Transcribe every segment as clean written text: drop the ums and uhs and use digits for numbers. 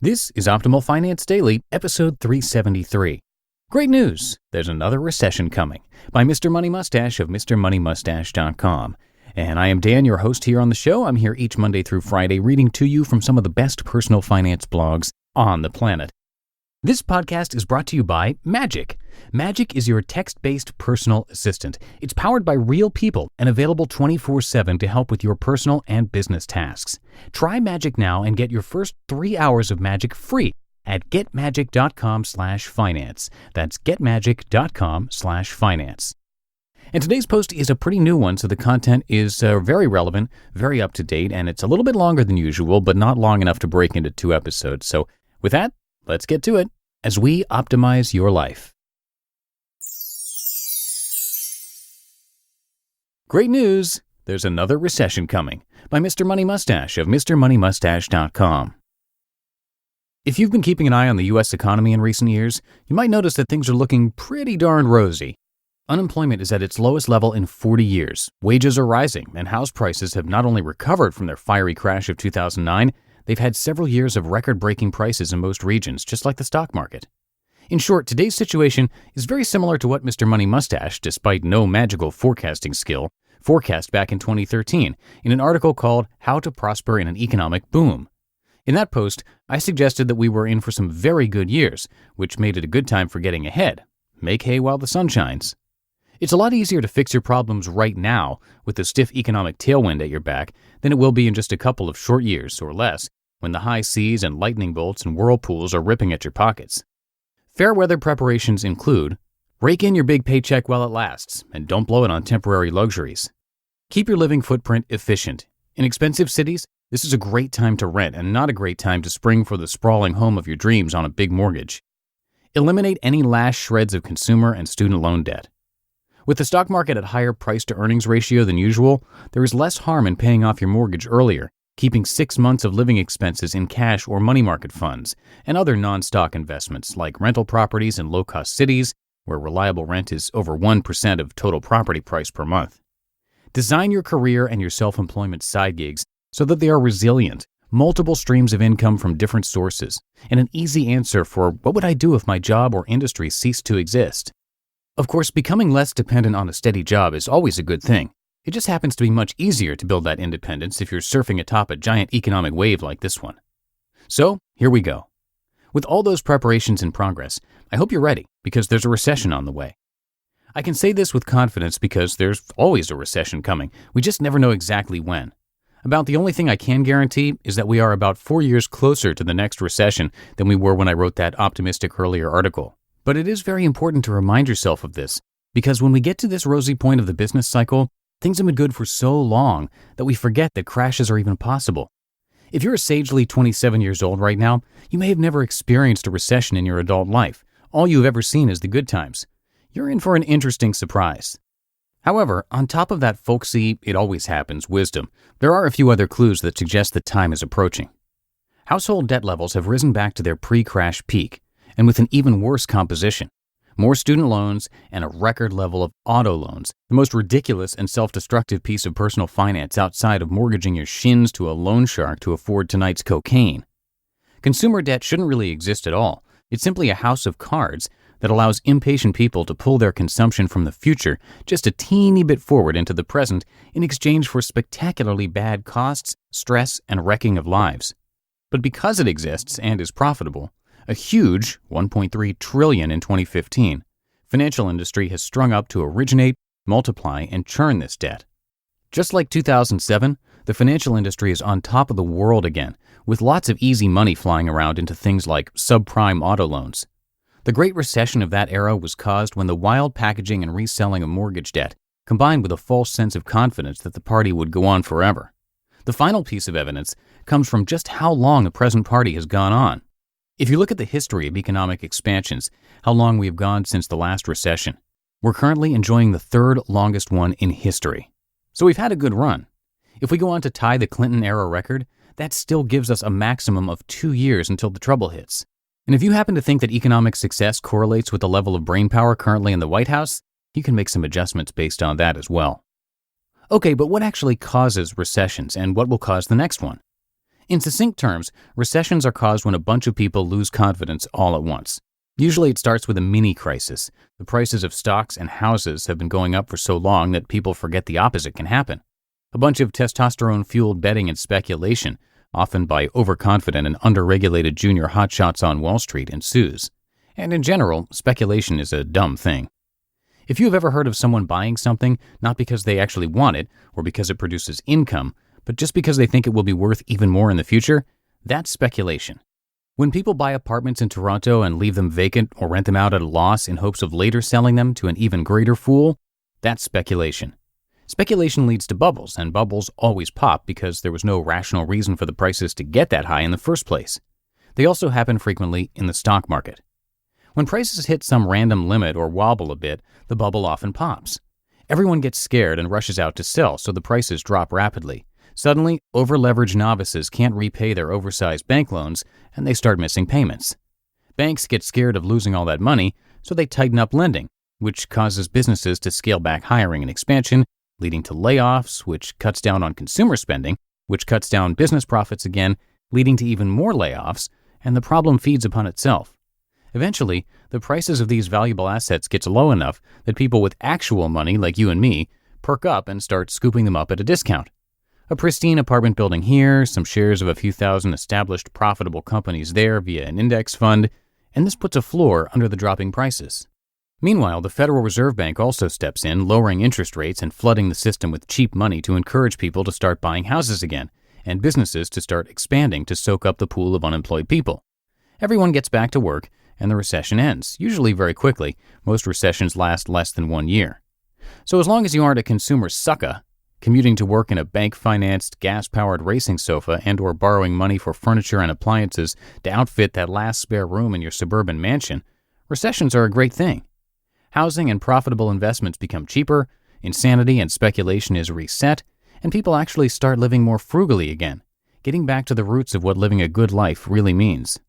This is Optimal Finance Daily, episode 373. Great news! There's another recession coming, by Mr. Money Mustache of MrMoneyMustache.com. And I am Dan, your host here on the show. I'm here each Monday through Friday reading to you from some of the best personal finance blogs on the planet. This podcast is brought to you by Magic. Magic is your text-based personal assistant. It's powered by real people and available 24/7 to help with your personal and business tasks. Try Magic now and get your first 3 hours of Magic free at getmagic.com/finance. That's getmagic.com/finance. And today's post is a pretty new one, so the content is very relevant, very up-to-date, and it's a little bit longer than usual, but not long enough to break into 2 episodes. So with that, let's get to it as we optimize your life. Great news! There's another recession coming, by Mr. Money Mustache of MrMoneyMustache.com. If you've been keeping an eye on the U.S. economy in recent years, you might notice that things are looking pretty darn rosy. Unemployment is at its lowest level in 40 years, wages are rising, and house prices have not only recovered from their fiery crash of 2009, they've had several years of record-breaking prices in most regions, just like the stock market. In short, today's situation is very similar to what Mr. Money Mustache, despite no magical forecasting skill, forecast back in 2013 in an article called How to Prosper in an Economic Boom. In that post, I suggested that we were in for some very good years, which made it a good time for getting ahead. Make hay while the sun shines. It's a lot easier to fix your problems right now with the stiff economic tailwind at your back than it will be in just a couple of short years or less, when the high seas and lightning bolts and whirlpools are ripping at your pockets. Fair weather preparations include: rake in your big paycheck while it lasts, and don't blow it on temporary luxuries. Keep your living footprint efficient. In expensive cities, this is a great time to rent and not a great time to spring for the sprawling home of your dreams on a big mortgage. Eliminate any last shreds of consumer and student loan debt. With the stock market at higher price-to-earnings ratio than usual, there is less harm in paying off your mortgage earlier, keeping 6 months of living expenses in cash or money market funds, and other non-stock investments like rental properties in low-cost cities, where reliable rent is over 1% of total property price per month. Design your career and your self-employment side gigs so that they are resilient, multiple streams of income from different sources, and an easy answer for what would I do if my job or industry ceased to exist. Of course, becoming less dependent on a steady job is always a good thing. It just happens to be much easier to build that independence if you're surfing atop a giant economic wave like this one. So, here we go. With all those preparations in progress, I hope you're ready, because there's a recession on the way. I can say this with confidence because there's always a recession coming. We just never know exactly when. About the only thing I can guarantee is that we are about 4 years closer to the next recession than we were when I wrote that optimistic earlier article. But it is very important to remind yourself of this, because when we get to this rosy point of the business cycle, things have been good for so long that we forget that crashes are even possible. If you're a sagely 27 years old right now, you may have never experienced a recession in your adult life. All you've ever seen is the good times. You're in for an interesting surprise. However, on top of that folksy, it always happens wisdom, there are a few other clues that suggest that time is approaching. Household debt levels have risen back to their pre-crash peak, and with an even worse composition. More student loans, and a record level of auto loans, the most ridiculous and self-destructive piece of personal finance outside of mortgaging your shins to a loan shark to afford tonight's cocaine. Consumer debt shouldn't really exist at all. It's simply a house of cards that allows impatient people to pull their consumption from the future just a teeny bit forward into the present in exchange for spectacularly bad costs, stress, and wrecking of lives. But because it exists and is profitable, a huge $1.3 trillion in 2015, financial industry has strung up to originate, multiply, and churn this debt. Just like 2007, the financial industry is on top of the world again, with lots of easy money flying around into things like subprime auto loans. The Great Recession of that era was caused when the wild packaging and reselling of mortgage debt combined with a false sense of confidence that the party would go on forever. The final piece of evidence comes from just how long the present party has gone on. If you look at the history of economic expansions, how long we have gone since the last recession, we're currently enjoying the third longest one in history. So we've had a good run. If we go on to tie the Clinton-era record, that still gives us a maximum of 2 years until the trouble hits. And if you happen to think that economic success correlates with the level of brainpower currently in the White House, you can make some adjustments based on that as well. Okay, but what actually causes recessions and what will cause the next one? In succinct terms, recessions are caused when a bunch of people lose confidence all at once. Usually it starts with a mini crisis. The prices of stocks and houses have been going up for so long that people forget the opposite can happen. A bunch of testosterone-fueled betting and speculation, often by overconfident and underregulated junior hotshots on Wall Street, ensues. And in general, speculation is a dumb thing. If you have ever heard of someone buying something, not because they actually want it or because it produces income, but just because they think it will be worth even more in the future, that's speculation. When people buy apartments in Toronto and leave them vacant or rent them out at a loss in hopes of later selling them to an even greater fool, that's speculation. Speculation leads to bubbles, and bubbles always pop because there was no rational reason for the prices to get that high in the first place. They also happen frequently in the stock market. When prices hit some random limit or wobble a bit, the bubble often pops. Everyone gets scared and rushes out to sell, so the prices drop rapidly. Suddenly, over-leveraged novices can't repay their oversized bank loans, and they start missing payments. Banks get scared of losing all that money, so they tighten up lending, which causes businesses to scale back hiring and expansion, leading to layoffs, which cuts down on consumer spending, which cuts down business profits again, leading to even more layoffs, and the problem feeds upon itself. Eventually, the prices of these valuable assets gets low enough that people with actual money, like you and me, perk up and start scooping them up at a discount. A pristine apartment building here, some shares of a few thousand established profitable companies there via an index fund, and this puts a floor under the dropping prices. Meanwhile, the Federal Reserve Bank also steps in, lowering interest rates and flooding the system with cheap money to encourage people to start buying houses again, and businesses to start expanding to soak up the pool of unemployed people. Everyone gets back to work, and the recession ends, usually very quickly. Most recessions last less than 1 year. So as long as you aren't a consumer sucker, commuting to work in a bank-financed, gas-powered racing sofa and or borrowing money for furniture and appliances to outfit that last spare room in your suburban mansion, recessions are a great thing. Housing and profitable investments become cheaper, insanity and speculation is reset, and people actually start living more frugally again, getting back to the roots of what living a good life really means.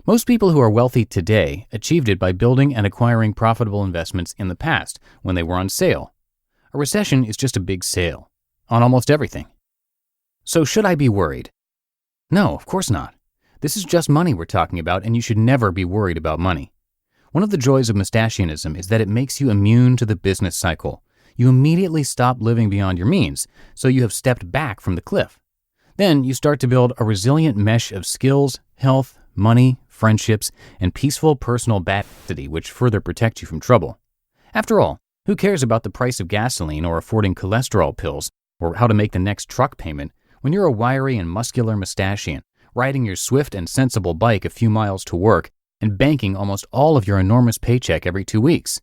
Most people who are wealthy today achieved it by building and acquiring profitable investments in the past when they were on sale. A recession is just a big sale on almost everything. So should I be worried? No, of course not. This is just money we're talking about, and you should never be worried about money. One of the joys of Mustachianism is that it makes you immune to the business cycle. You immediately stop living beyond your means, so you have stepped back from the cliff. Then you start to build a resilient mesh of skills, health, money, friendships, and peaceful personal capacity which further protect you from trouble. After all, who cares about the price of gasoline or affording cholesterol pills or how to make the next truck payment when you're a wiry and muscular Mustachian, riding your swift and sensible bike a few miles to work and banking almost all of your enormous paycheck every 2 weeks?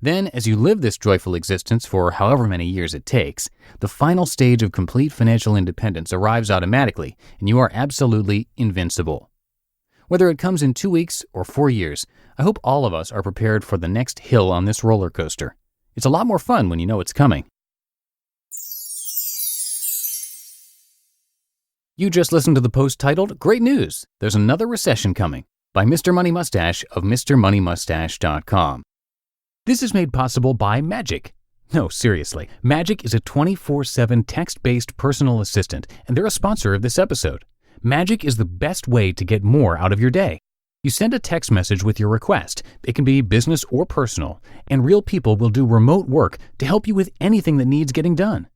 Then, as you live this joyful existence for however many years it takes, the final stage of complete financial independence arrives automatically, and you are absolutely invincible. Whether it comes in 2 weeks or 4 years, I hope all of us are prepared for the next hill on this roller coaster. It's a lot more fun when you know it's coming. You just listened to the post titled, "Great News! There's Another Recession Coming," by Mr. Money Mustache of MrMoneyMustache.com. This is made possible by Magic. No, seriously, Magic is a 24/7 text-based personal assistant, and they're a sponsor of this episode. Magic is the best way to get more out of your day. You send a text message with your request. It can be business or personal, and real people will do remote work to help you with anything that needs getting done.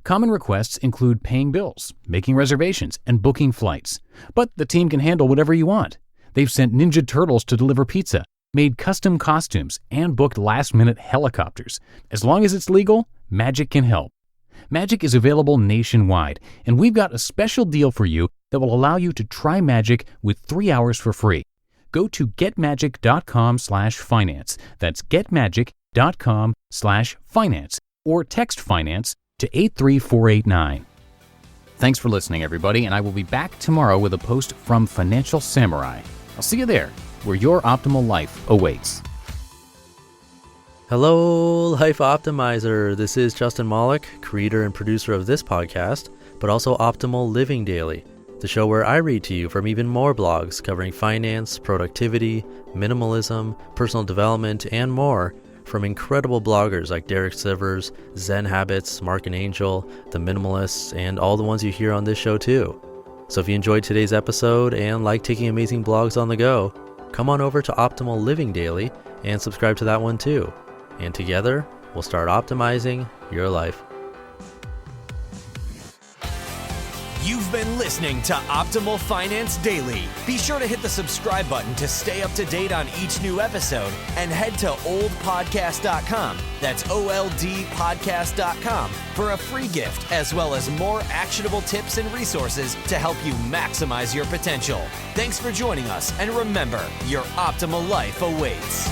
Common requests include paying bills, making reservations, and booking flights. But the team can handle whatever you want. They've sent Ninja Turtles to deliver pizza, made custom costumes, and booked last-minute helicopters. As long as it's legal, Magic can help. Magic is available nationwide, and we've got a special deal for you that will allow you to try Magic with 3 hours for free. Go to getmagic.com/finance. That's getmagic.com/finance, or text finance to 83489. Thanks for listening, everybody, and I will be back tomorrow with a post from Financial Samurai. I'll see you there, where your optimal life awaits. Hello, Life Optimizer. This is Justin Malik, creator and producer of this podcast, but also Optimal Living Daily, the show where I read to you from even more blogs covering finance, productivity, minimalism, personal development, and more from incredible bloggers like Derek Sivers, Zen Habits, Mark and Angel, The Minimalists, and all the ones you hear on this show too. So if you enjoyed today's episode and like taking amazing blogs on the go, come on over to Optimal Living Daily and subscribe to that one too. And together, we'll start optimizing your life. You've been listening to Optimal Finance Daily. Be sure to hit the subscribe button to stay up to date on each new episode and head to oldpodcast.com. That's OLDpodcast.com for a free gift as well as more actionable tips and resources to help you maximize your potential. Thanks for joining us, and remember, your optimal life awaits.